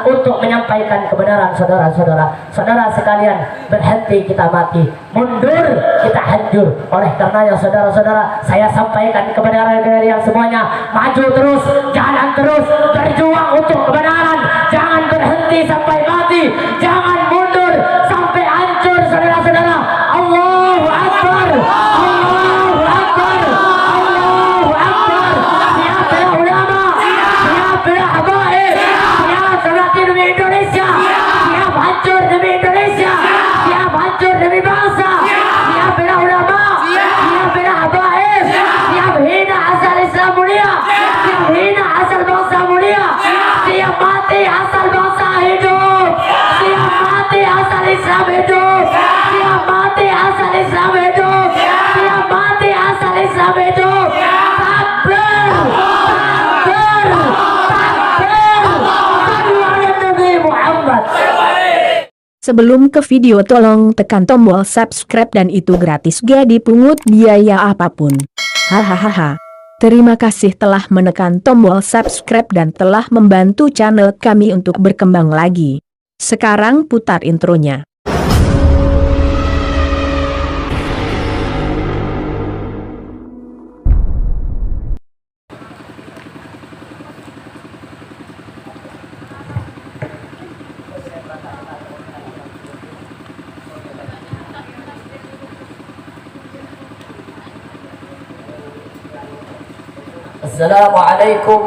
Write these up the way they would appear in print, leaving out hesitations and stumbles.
untuk menyampaikan kebenaran. Saudara sekalian, berhenti kita mati, mundur kita hancur. Oleh karenanya saudara-saudara, saya sampaikan kepada kalian semuanya, maju terus, jalan terus, berjuang untuk kebenaran, jangan berhenti sampai mati, jangan mundur sampai hancur. Saudara-saudara, Allahu Akbar, Allahu Akbar, Allahu Akbar. Siapa ulama, siapa habaib, demi Indonesia, siap hancur demi Indonesia, siap hancur demi bangsa, siap bela ulama, siap bela habaib, siap hina asal Islam mulia, siap hina asal bangsa mulia, siap mati asal bangsa hidup, siap mati asal Islam hidup, siap mati asal Islam hidup, siap mati asal Islam hidup. Takbir, takbir, Sebelum ke video tolong tekan tombol subscribe dan itu gratis, gak dipungut biaya apapun. Hahaha. Terima kasih telah menekan tombol subscribe dan telah membantu channel kami untuk berkembang lagi. Sekarang putar intronya. Assalamualaikum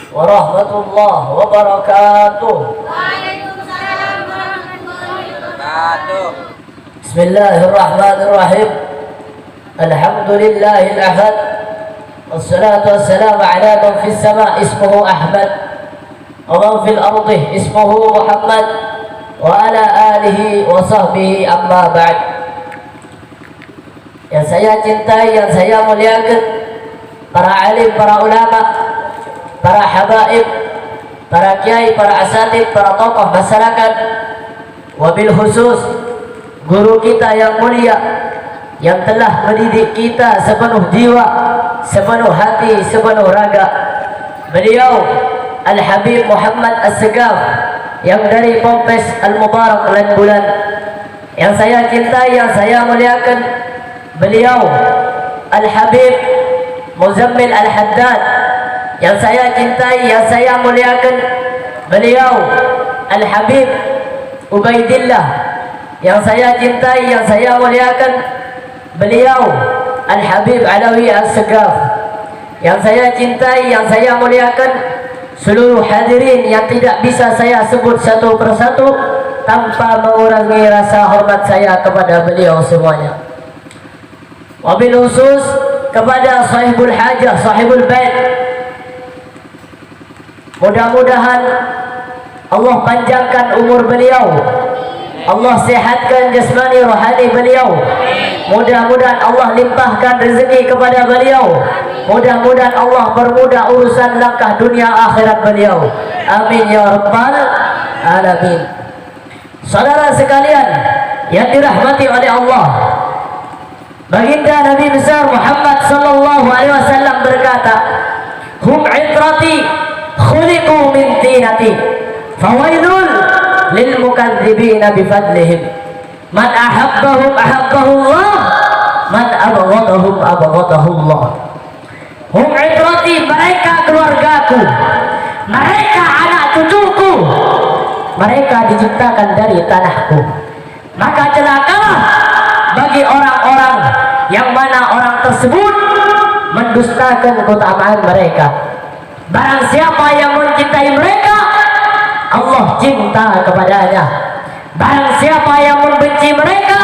warahmatullahi wabarakatuh. Waalaikumsalam warahmatullahi wabarakatuh. Bismillahirrahmanirrahim. Alhamdulillahil ahad. Wassalatu wassalamu ala man fis sama' ismuhu Ahmad wa man fil ardi ismuhu Muhammad wa ala alihi wa sahbihi amma ba'd. Yang saya cintai, yang saya muliakan, para alim, para ulama, para habaib, para kiai, para asatid, para tokoh masyarakat, wabil khusus guru kita yang mulia yang telah mendidik kita sepenuh jiwa, sepenuh hati, sepenuh raga. Beliau Al-Habib Muhammad As-Segaf yang dari Pompes Al-Mubarak Bulan, yang saya cintai, yang saya muliakan. Beliau Al-Habib Muzammil Al-Haddad yang saya cintai, yang saya muliakan. Beliau Al-Habib Ubaidillah yang saya cintai, yang saya muliakan. Beliau Al-Habib Alawi Al-Segaf yang saya cintai, yang saya muliakan. Seluruh hadirin yang tidak bisa saya sebut satu persatu tanpa mengurangi rasa hormat saya kepada beliau semuanya. Wabil khusus kepada sahibul hajah, sahibul bait. Mudah-mudahan Allah panjangkan umur beliau, Allah sehatkan jasmani rohani beliau. Mudah-mudahan Allah limpahkan rezeki kepada beliau. Mudah-mudahan Allah permudah urusan langkah dunia akhirat beliau. Amin ya rabbal alamin. Saudara sekalian yang dirahmati oleh Allah, baginda Nabi besar Muhammad sallallahu alaihi wasallam berkata, "Hum 'itrati khuliqu min tinati, fawailul lil mukadzibina bi fadlihim. Man ahabbahum ahabbahullah, man abghadahum abghadahullah." Hum 'itrati, mereka keluargaku, mereka anak cucuku, mereka diciptakan dari tanahku. Maka celakalah bagi orang-orang yang mana orang tersebut mendustakan keutamaan mereka. Barang siapa yang mencintai mereka, Allah cinta kepadanya. Barang siapa yang membenci mereka,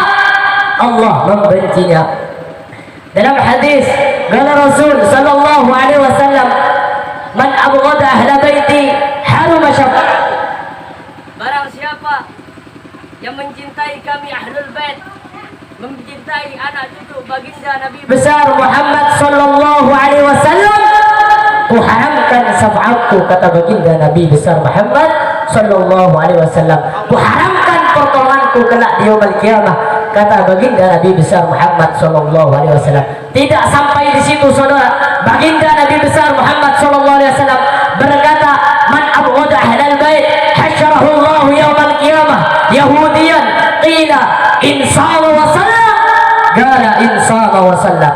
Allah membencinya. Dalam hadis kata Rasul sallallahu alaihi wasallam, "Man abghada ahla baiti haruma syafa'ah." Barang siapa yang mencintai kami ahlul bait, mencintai anak cucu baginda Nabi besar Muhammad sallallahu alaihi wasallam, kuharamkan syafa'atku, kata baginda Nabi besar Muhammad sallallahu alaihi wasallam. Kuharamkan pertolonganku kelak di yaumul qiyamah, kata baginda Nabi besar Muhammad sallallahu alaihi wasallam. Tidak sampai di situ saudara, baginda Nabi besar Muhammad sallallahu alaihi wasallam berkata, "Man abghada ahlal bait Allah yaumal qiyamah yahudiyan qila insama wa sallam qala insama wa sallam.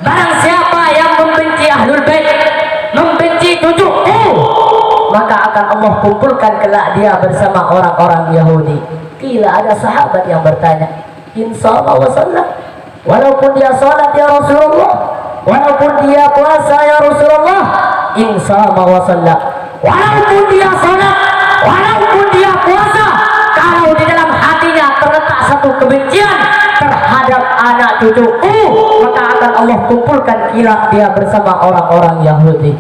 Barang siapa yang membenci ahlul bait, membenci cucuku, maka akan Allah kumpulkan kelak dia bersama orang-orang Yahudi. Qila, ada sahabat yang bertanya, insama wa sallam, walaupun dia salat ya Rasulullah, walaupun dia puasa ya Rasulullah, insama wa sallam, walaupun dia salat, walaupun dia puasa, kalau di dalam hatinya terletak satu kebencian terhadap anak cucuku, maka akan Allah kumpulkan kira dia bersama orang-orang Yahudi.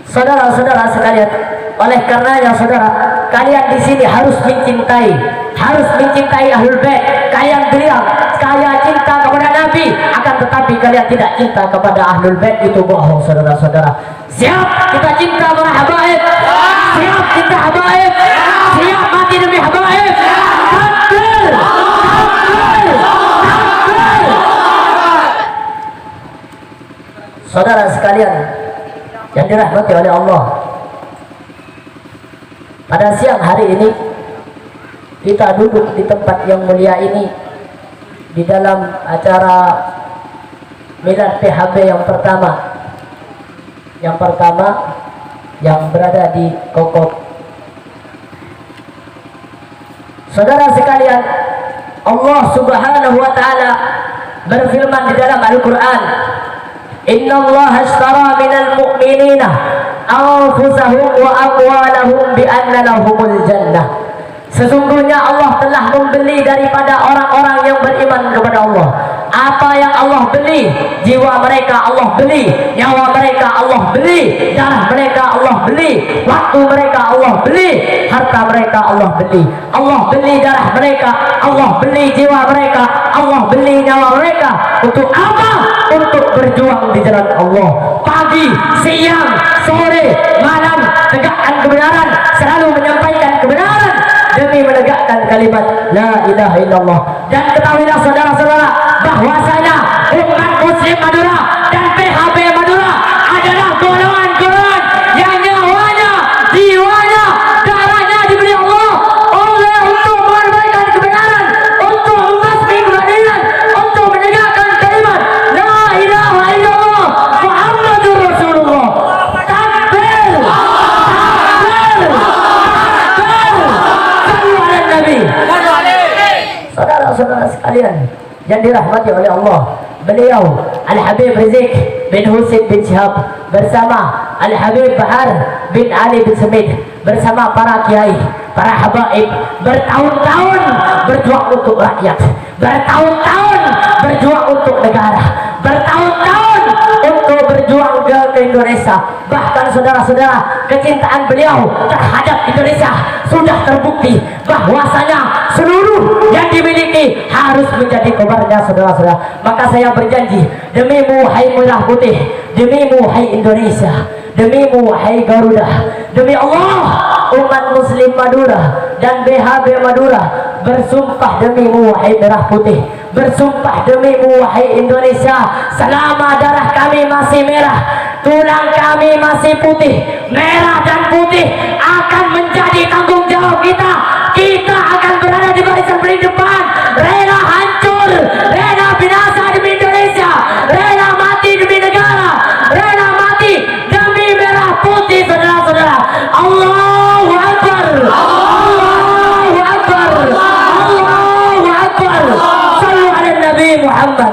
Saudara-saudara sekalian, oleh karenanya saudara, kalian di sini harus mencintai ahlul bait. Kalian bilang kalian cinta kepada Nabi, akan tetapi kalian tidak cinta kepada ahlul bait, itu bohong saudara-saudara. Siap kita cinta para habaib, siap cinta habaib, siap mati demi habaib. Takbir, takbir, takbir. Saudara sekalian yang dirahmati oleh Allah, pada siang hari ini kita duduk di tempat yang mulia ini di dalam acara milad PHB yang pertama yang berada di Kokok. Saudara sekalian, Allah Subhanahu wa taala berfirman di dalam Al-Qur'an, innallaha ashtara minal mu'minina anfusahum wa amwalahum bi anna lahumul jannah. Sesungguhnya Allah telah membeli daripada orang-orang yang beriman kepada Allah. Apa yang Allah beli? Jiwa mereka Allah beli, nyawa mereka Allah beli, darah mereka Allah beli, waktu mereka Allah beli, harta mereka Allah beli. Allah beli darah mereka, Allah beli jiwa mereka, Allah beli nyawa mereka. Untuk apa? Untuk berjuang di jalan Allah. Pagi, siang, sore, malam, tegakkan kebenaran, selalu menyampaikan kebenaran demi menegakkan kalimat la ilaha illallah. Dan ketahuilah saudara-saudara bahwasanya umat muslim Madura dan PHB Madura adalah golongan-golongan yang nyawanya, jiwanya, darahnya diberi Allah untuk mengorbankan kebenaran, untuk membasmi kebatilan, untuk menegakkan kalimat la ilaha illallah Muhammadur Rasulullah. Takbir, takbir, takbir. Saudara-saudara sekalian yang dirahmati oleh Allah, beliau Al-Habib Rizik bin Husin bin Syihab bersama Al-Habib Bahar bin Ali bin Semit bersama para kiai, para habaib bertahun-tahun berjuang untuk rakyat, bertahun-tahun berjuang untuk negara, bertahun-tahun untuk berjuang ke Indonesia. Bahkan saudara-saudara, kecintaan beliau terhadap Indonesia sudah terbukti bahwasanya seluruh yang dimiliki harus menjadi kobarnya saudara-saudara. Maka saya berjanji, demimu hai merah putih, demimu hai Indonesia, demimu hai Garuda, demi Allah umat muslim Madura dan BHB Madura bersumpah demimu hai merah putih, bersumpah demimu hai Indonesia, selama darah kami masih merah, tulang kami masih putih, merah dan putih akan menjadi tanggung jawab kita. Kita akan berada di barisan paling depan, rela hancur, rela binasa demi Indonesia, rela mati demi negara, rela mati demi merah putih saudara-saudara. Allahu Akbar, Allahu Akbar, Allahu Akbar. Sallu ala Nabi Muhammad.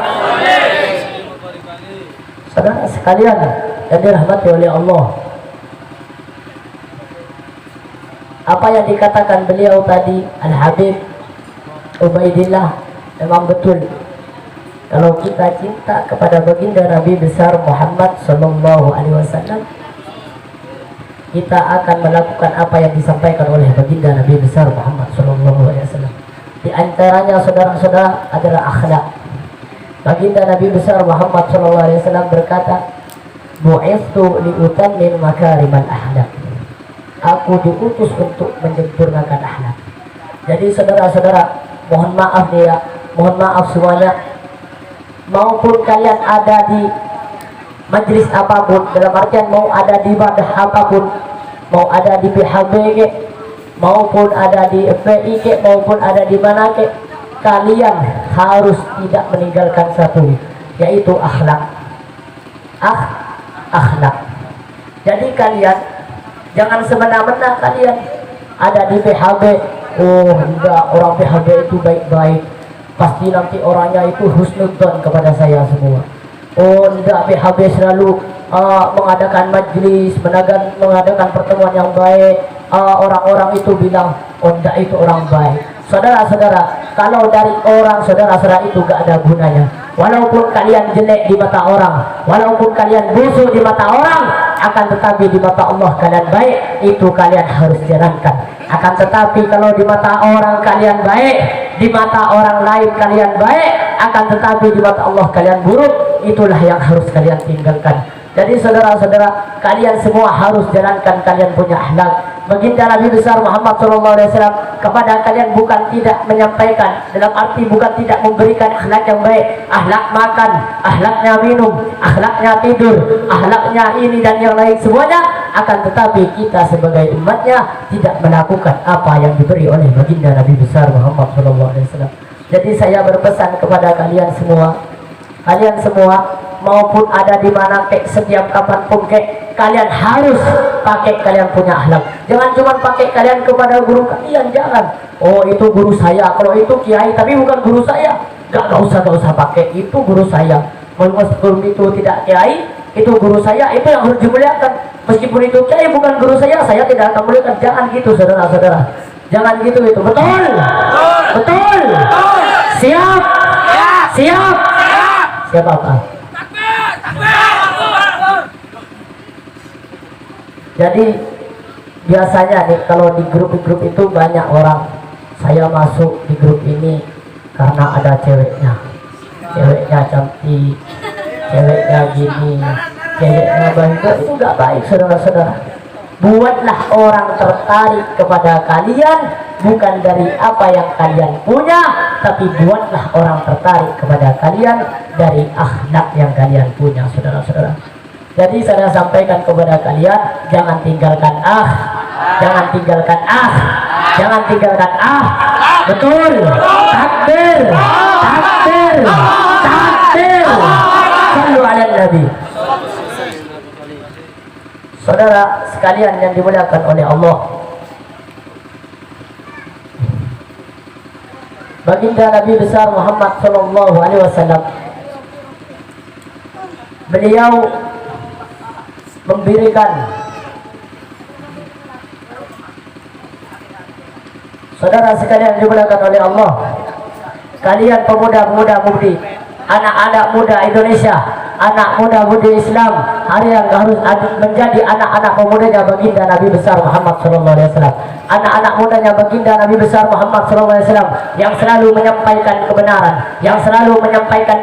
Saudara sekalian yang dirahmati oleh Allah, apa yang dikatakan beliau tadi, Al-Habib Ubaidillah, memang betul. Kalau kita cinta kepada baginda Nabi besar Muhammad Sallallahu Alaihi Wasallam, kita akan melakukan apa yang disampaikan oleh baginda Nabi besar Muhammad Sallallahu Alaihi Wasallam. Di antaranya saudara-saudara adalah akhlak. Baginda Nabi besar Muhammad Sallallahu Alaihi Wasallam berkata, bu'ithtu liutammil makarimal akhlak. Aku diutus untuk menyempurnakan akhlak. Jadi saudara-saudara, mohon maaf nih ya, mohon maaf semuanya. Maupun kalian ada di majelis apapun, dalam artian mau ada di wadah apapun, mau ada di PHB ke, maupun ada di FPI ke, maupun ada di mana ke, kalian harus tidak meninggalkan satu, yaitu akhlak. Akhlak. Jadi kalian jangan semena-mena kalian ada di PHB, oh enggak, orang PHB itu baik-baik, pasti nanti orangnya itu husnudzon kepada saya semua. Oh enggak, PHB selalu mengadakan majlis, mengadakan pertemuan yang baik. Orang-orang itu bilang, oh enggak, itu orang baik. Saudara-saudara, kalau dari orang saudara-saudara itu gak ada gunanya. Walaupun kalian jelek di mata orang, walaupun kalian busuk di mata orang, akan tetapi di mata Allah kalian baik, itu kalian harus jalankan. Akan tetapi kalau di mata orang kalian baik, di mata orang lain kalian baik, akan tetapi di mata Allah kalian buruk, itulah yang harus kalian tinggalkan. Jadi saudara-saudara, kalian semua harus jalankan kalian punya akhlak. Baginda Nabi besar Muhammad SAW kepada kalian bukan tidak menyampaikan, dalam arti bukan tidak memberikan akhlak yang baik, akhlak makan, akhlaknya minum, akhlaknya tidur, akhlaknya ini dan yang lain semuanya, akan tetapi kita sebagai umatnya tidak melakukan apa yang diberi oleh baginda Nabi besar Muhammad SAW. Jadi saya berpesan kepada kalian semua, maupun ada di mana kek, setiap kapanpun kek, kalian harus pakai kalian punya akhlak. Jangan cuma pakai kalian kepada guru kalian, jangan. Oh itu guru saya, kalau itu kiai tapi bukan guru saya, gak usah pakai, itu guru saya. Meskipun itu tidak kiai, itu guru saya, itu yang harus dimuliakan. Meskipun itu kiai bukan guru saya tidak akan muliakan. Jangan gitu saudara-saudara, jangan gitu, itu betul. Siap. Siap apa? Jadi biasanya nih kalau di grup-grup itu banyak orang, saya masuk di grup ini karena ada ceweknya cantik, ceweknya gini, ceweknya baik. Itu nggak baik saudara-saudara. Buatlah orang tertarik kepada kalian bukan dari apa yang kalian punya, tapi buatlah orang tertarik kepada kalian dari akhlak yang kalian punya saudara-saudara. Jadi saya sampaikan kepada kalian, jangan tinggalkan jangan tinggalkan betul. Takbir. Sallu ala Nabi. Saudara sekalian yang dimuliakan oleh Allah, baginda Nabi besar Muhammad SAW, beliau memberikan, saudara sekalian dimuliakan oleh Allah, kalian pemuda-mudi, anak-anak muda Indonesia, anak muda mudi Islam, hari yang harus menjadi anak-anak pemudanya baginda Nabi besar Muhammad SAW, anak-anak mudanya baginda Nabi besar Muhammad SAW, yang selalu menyampaikan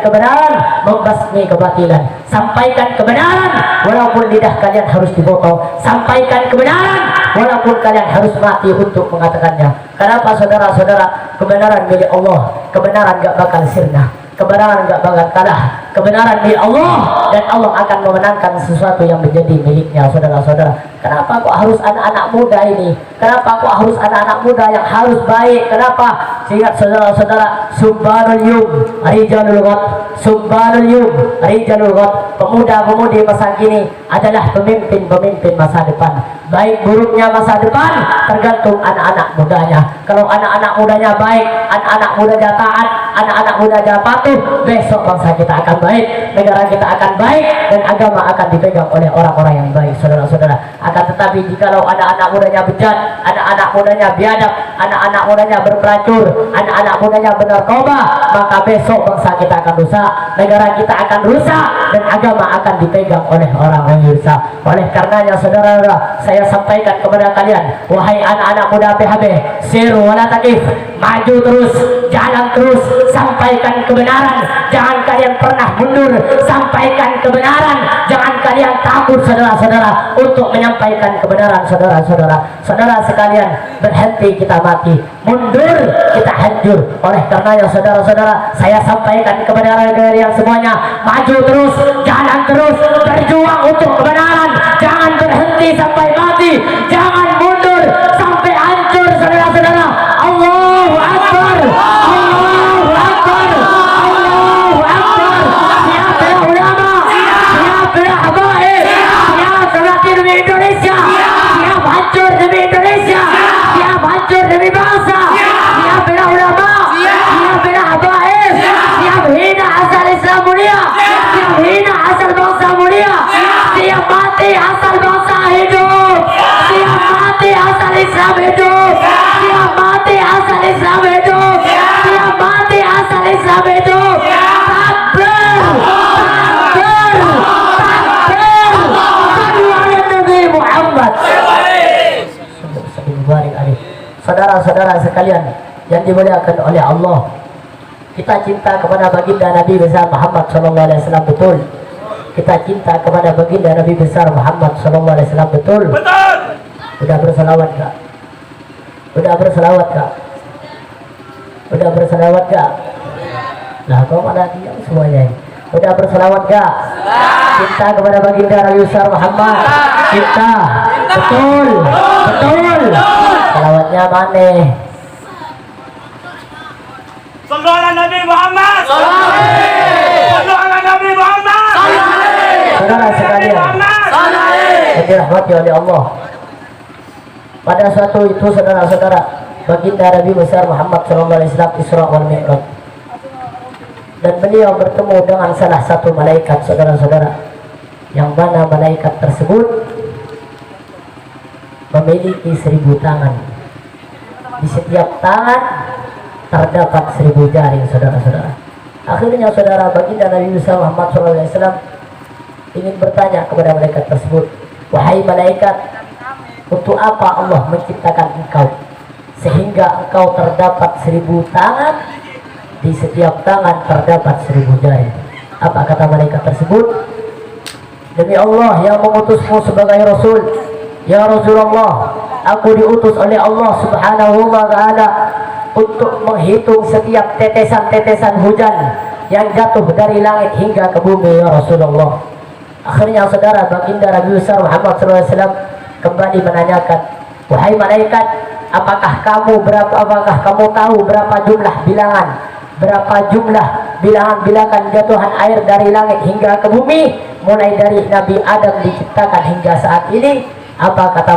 kebenaran, membasmi kebatilan. Sampaikan kebenaran walaupun lidah kalian harus dipotong, sampaikan kebenaran walaupun kalian harus mati untuk mengatakannya. Kenapa saudara-saudara? Kebenaran milik Allah, kebenaran gak bakal sirna, kebenaran gak bakal kalah, kebenaran milik Allah, dan Allah akan memenangkan sesuatu yang menjadi miliknya saudara-saudara. Kenapa kok harus anak-anak muda ini? Kenapa kok harus anak-anak muda yang harus baik? Kenapa? Ingat saudara-saudara, subhanul yum rijalul ghad, subhanul yum rijalul ghad. Pemuda-pemudi masa kini adalah pemimpin-pemimpin masa depan. Baik buruknya masa depan tergantung anak-anak mudanya. Kalau anak-anak mudanya baik, anak-anak mudanya taat, anak-anak mudanya patuh, besok bangsa kita akan baik, negara kita akan baik, dan agama akan dipegang oleh orang-orang yang baik saudara-saudara. Akan tetapi jikalau anak-anak mudanya bejat, anak-anak mudanya biadab, anak-anak mudanya berpelacur, anak-anak mudanya bernarkoba, maka besok bangsa kita akan rusak, negara kita akan rusak, dan agama akan dipegang oleh orang yang rusak. Oleh karenanya saudara-saudara, saya sampaikan kepada kalian, wahai anak-anak muda PHB, siru wala takif, maju terus, jalan terus, sampaikan kebenaran, jangan kalian kalian pernah mundur, sampaikan kebenaran. Jangan kalian takut saudara-saudara untuk menyampaikan kebenaran saudara-saudara. Saudara sekalian, berhenti kita mati, mundur kita hancur. Oleh karenanya saudara-saudara, saya sampaikan kepada kalian semuanya, maju terus, jalan terus, berjuang untuk kebenaran. Jangan berhenti sampai mati, jangan mundur sampai hancur saudara-saudara. Allahu Akbar, Allahu Akbar, Allahu Akbar. Siapa ulama, siapa habaib, siapa mati demi Indonesia, siapa hancur demi Indonesia, siapa hancur demi bangsa, siapa ulama, siapa habaib, siapa hina asal Islam mulia, siapa hina asal bangsa mulia, siap mati asal bangsa hidup, siap mati asal Islam hidup, siap mati asal Islam hidup, siap mati asal Islam hidup. Takbir, takbir, takbir. Sallu ala Nabi Muhammad. Saudara-saudara sekalian yang dimuliakan oleh Allah, kita cinta kepada baginda Nabi besar Muhammad sallallahu alaihi wasallam, betul? Kita cinta kepada baginda Nabi besar Muhammad sallallahu alaihi wasallam, betul? Betul. Udah berselawat kak? Udah berselawat kak? Udah berselawat kak? Lah kau mana diam semuanya ini? Udah berselawat kak? Cinta kepada baginda Nabi besar Muhammad. Cinta. Betul. Betul. Selawatnya mana? Sallu ala Nabi Muhammad. Sallu ala Nabi Muhammad. Saudara sekalian yang dirahmati oleh Allah, pada suatu itu saudara-saudara, baginda Nabi besar Muhammad SAW Isra wal Mi'raj, dan beliau bertemu dengan salah satu malaikat saudara-saudara, yang mana malaikat tersebut memiliki 1000 tangan. Di setiap tangan terdapat 1000 jaring saudara-saudara. Akhirnya saudara, baginda Nabi besar Muhammad SAW ingin bertanya kepada malaikat tersebut, wahai malaikat, untuk apa Allah menciptakan engkau sehingga engkau terdapat 1000 tangan, di setiap tangan terdapat 1000 jari? Apa kata malaikat tersebut? Demi Allah yang mengutusmu sebagai Rasul, ya Rasulullah, aku diutus oleh Allah Subhanahu wa ta'ala untuk menghitung setiap tetesan-tetesan hujan yang jatuh dari langit hingga ke bumi, ya Rasulullah. Akhirnya saudara, baginda Nabi besar Muhammad SAW kembali menanyakan, wahai malaikat, apakah kamu tahu berapa jumlah bilangan jatuhan air dari langit hingga ke bumi, mulai dari Nabi Adam diciptakan hingga saat ini? Apa kata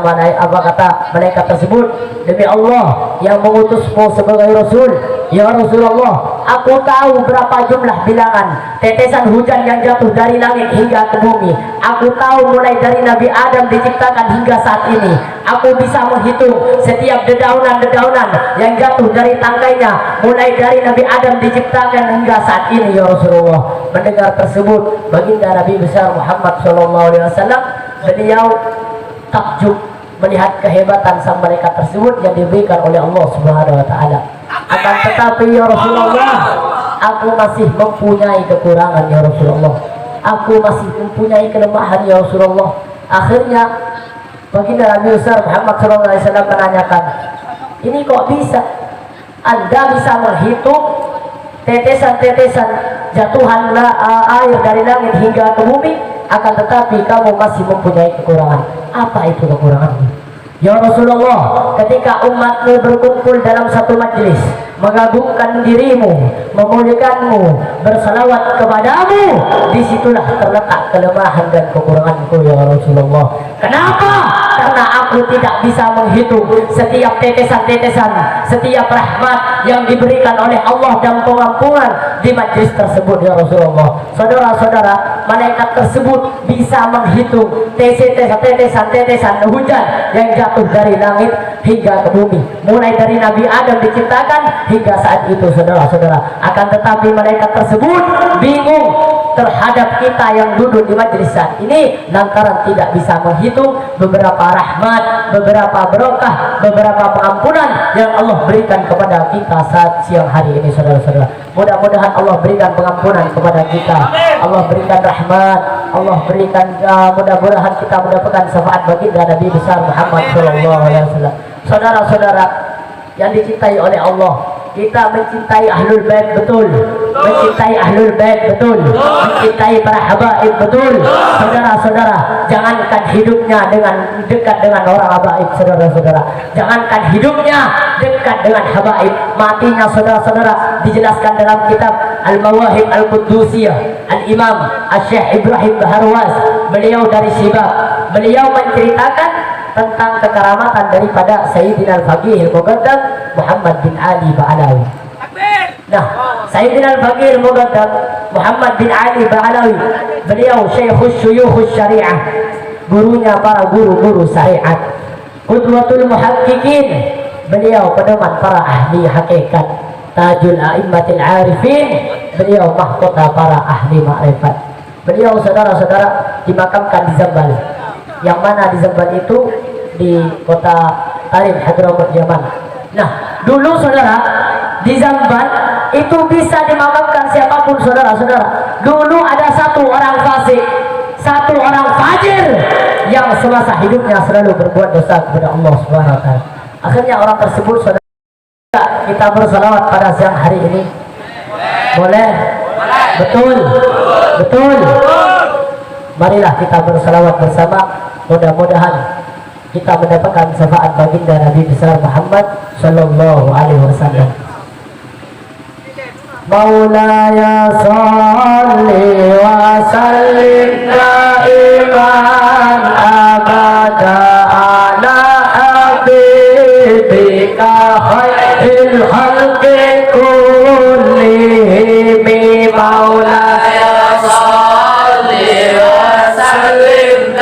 malaikat tersebut? Demi Allah yang mengutusmu sebagai Rasul, ya Rasulullah, aku tahu berapa jumlah bilangan tetesan hujan yang jatuh dari langit hingga ke bumi. Aku tahu mulai dari Nabi Adam diciptakan hingga saat ini. Aku bisa menghitung setiap dedaunan-dedaunan yang jatuh dari tangkainya mulai dari Nabi Adam diciptakan hingga saat ini, ya Rasulullah. Mendengar tersebut, baginda Nabi besar Muhammad SAW, beliau takjub melihat kehebatan sang malaikat tersebut yang diberikan oleh Allah Subhanahu wa ta'ala. Akan tetapi ya Rasulullah, aku masih mempunyai kekurangan, ya Rasulullah. Aku masih mempunyai kelemahan, ya Rasulullah. Akhirnya baginda Nabi besar Muhammad SAW menanyakan, ini kok bisa? Anda bisa menghitung tetesan-tetesan jatuhan air dari langit hingga ke bumi, akan tetapi kamu masih mempunyai kekurangan. Apa itu kekuranganmu? Ya Rasulullah, ketika umatmu berkumpul dalam satu majlis, mengagungkan dirimu, memuliakanmu, bersalawat kepadamu, disitulah terletak kelemahan dan kekuranganku, ya Rasulullah. Kenapa? Karena aku tidak bisa menghitung setiap tetesan-tetesan, setiap rahmat yang diberikan oleh Allah dan pengampunan di majlis tersebut, ya Rasulullah. Saudara-saudara, malaikat tersebut bisa menghitung tetesan hujan yang jatuh dari langit hingga ke bumi, mulai dari Nabi Adam diciptakan hingga saat itu, saudara-saudara. Akan tetapi malaikat tersebut bingung terhadap kita yang duduk di majelis saat ini lantaran tidak bisa menghitung beberapa rahmat, beberapa berkah, beberapa pengampunan yang Allah berikan kepada kita saat siang hari ini, saudara-saudara. Mudah-mudahan Allah berikan pengampunan kepada kita, Allah berikan rahmat, Allah berikan mudah-mudahan kita mendapatkan syafaat baginda Nabi besar Muhammad SAW. Saudara-saudara yang dicintai oleh Allah, kita mencintai ahlul bait betul, mencintai ahlul bait betul, mencintai para habaib betul. Saudara-saudara, jangankan hidupnya dengan dekat dengan orang habaib, saudara-saudara. Jangankan hidupnya dekat dengan habaib, matinya saudara-saudara dijelaskan dalam kitab Al-Mawahib Al-Quddusiyah Al-Imam Al-Syekh Ibrahim Baharwas. Beliau dari Sibab, beliau menceritakan tentang kekeramatan daripada Sayyidina Al-Faqih Al-Muqaddam Muhammad bin Ali Ba'alawi. Nah, Sayyidina Al-Faqih Al-Muqaddam Muhammad bin Ali Ba'alawi, beliau Syekhus Syuyukhus Syariah, gurunya para guru-guru syariat, Qudwatul Muhaqqiqin, beliau pedoman para ahli hakikat, Tajul A'immatil Arifin, beliau mahkota para ahli ma'rifat. Beliau saudara-saudara dimakamkan di Zambal, yang mana di Zambal itu di kota Tarim Hadramaut Yaman. Nah, dulu saudara di Zambal itu bisa dimakamkan siapapun, saudara-saudara. Dulu ada satu orang fasik, satu orang fajir yang semasa hidupnya selalu berbuat dosa kepada Allah Subhanahu wa taala. Akhirnya orang tersebut, saudara, kita bersalawat pada siang hari ini. Boleh? Betul. Betul. Marilah kita bersalawat bersama. Mudah-mudahan kita mendapatkan syafaat baginda Nabi besar Muhammad sallallahu alaihi wasallam. Maulaya shalli wa sallim daiman abada ala habibika khairil khalqi kullihim. Maulaya shalli wa sallim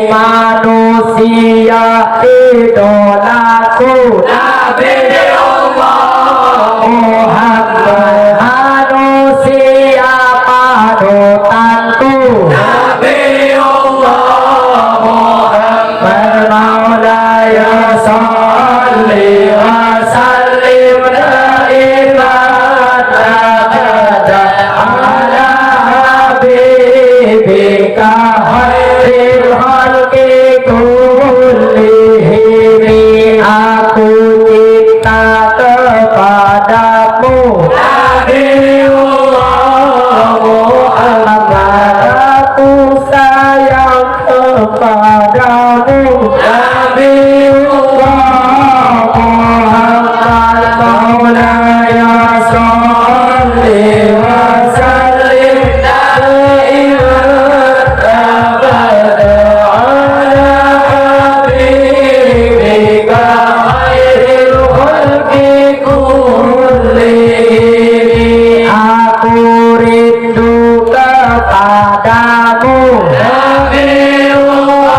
manusia idolaku Nabi Allah Muhammad, manusia panutanku Nabi Allah Muhammad. Maulaya shalli wa sallim daiman abada ala habibika khairil khalqi kullihim. Aku cinta kepadamu Nabiullah Muhammad, aku sayang kepadamu Nabiullah Muhammad. Maulaya shalli wa sallim daiman abada ala habibika khairil khalqi kullihim. Aku rindu kepadamu Nabiullah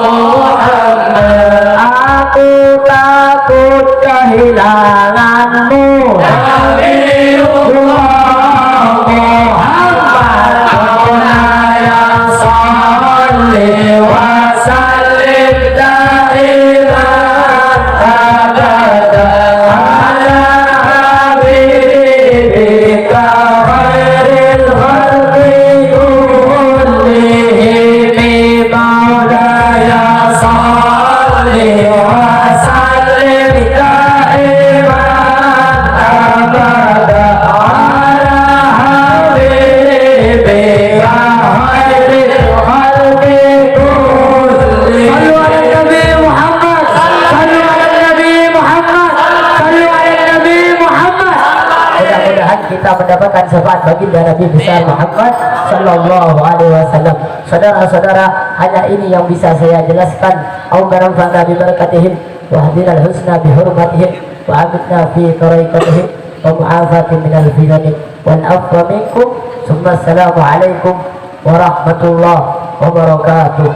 Muhammad, aku takut kehilanganmu Nabiullah Muhammad. Maulaya shalli wa sallim daiman abada ala habibika khairil khalqi kullihim. Maulaya shalli wa sallim daiman abada ala habibika khairil khalqi kullihim. Sallu ala Nabi Muhammad, sallu ala Nabi Muhammad, sallu ala Nabi Muhammad. Mudah-mudahan kita mendapatkan syafaat baginda Nabi besar Muhammad sallallahu alaihi wasallam. Saudara-saudara, hanya ini yang bisa saya jelaskan. Allahumma anfa'na bi barakatihim wa hadinal husna bi hurmatihim wa amitna fi tariqatihim wa mu'afati minal fitani wal afwa minkum. Assalamu alaikum warahmatullahi wabarakatuh.